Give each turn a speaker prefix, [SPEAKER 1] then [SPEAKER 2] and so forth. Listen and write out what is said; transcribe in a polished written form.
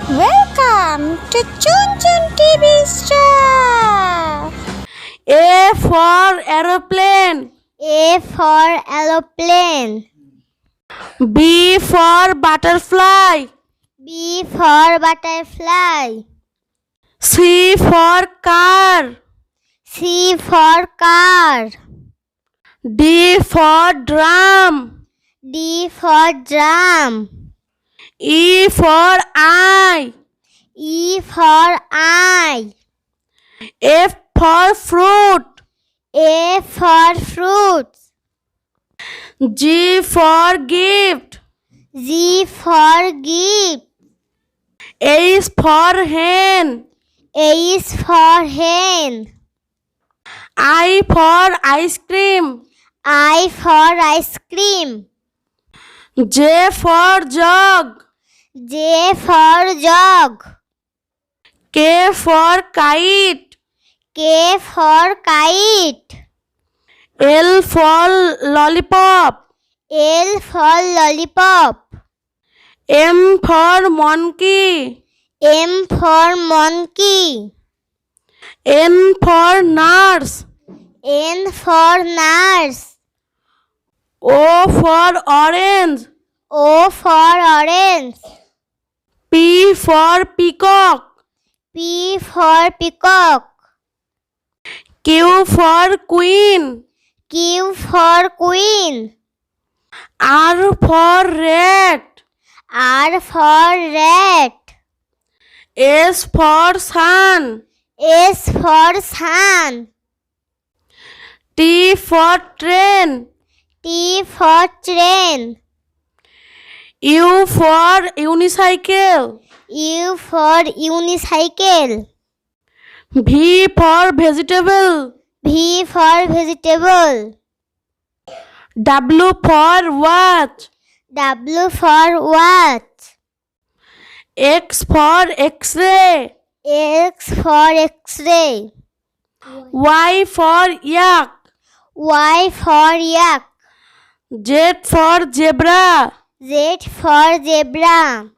[SPEAKER 1] Welcome to Chun Chun TV Star.
[SPEAKER 2] A for aeroplane.
[SPEAKER 1] A for aeroplane.
[SPEAKER 2] B for butterfly.
[SPEAKER 1] B for butterfly.
[SPEAKER 2] C for car.
[SPEAKER 1] C for car.
[SPEAKER 2] D for drum.
[SPEAKER 1] D for drum.
[SPEAKER 2] E for eye.
[SPEAKER 1] E for eye.
[SPEAKER 2] F for fruit.
[SPEAKER 1] A for fruits.
[SPEAKER 2] G for gift.
[SPEAKER 1] G for gift.
[SPEAKER 2] A is for hen.
[SPEAKER 1] A is for hen.
[SPEAKER 2] I for ice cream.
[SPEAKER 1] I for ice cream.
[SPEAKER 2] J for jug.
[SPEAKER 1] J for jug.
[SPEAKER 2] K for kite.
[SPEAKER 1] K for kite.
[SPEAKER 2] L for lollipop.
[SPEAKER 1] L for lollipop.
[SPEAKER 2] M for monkey.
[SPEAKER 1] M for monkey.
[SPEAKER 2] N for nurse.
[SPEAKER 1] N for nurse.
[SPEAKER 2] O for orange.
[SPEAKER 1] O for orange.
[SPEAKER 2] P for peacock.
[SPEAKER 1] P for peacock.
[SPEAKER 2] Q for queen.
[SPEAKER 1] Q for queen.
[SPEAKER 2] R for rat.
[SPEAKER 1] R for rat.
[SPEAKER 2] S for sun.
[SPEAKER 1] S for sun.
[SPEAKER 2] T for train.
[SPEAKER 1] T for train.
[SPEAKER 2] U for unicycle.
[SPEAKER 1] U for unicycle.
[SPEAKER 2] V for vegetable.
[SPEAKER 1] V for vegetable.
[SPEAKER 2] W for watch.
[SPEAKER 1] W for watch.
[SPEAKER 2] X for X-ray.
[SPEAKER 1] X for X-ray.
[SPEAKER 2] Y for yak.
[SPEAKER 1] Y for yak.
[SPEAKER 2] Z for zebra.
[SPEAKER 1] Z for zebra.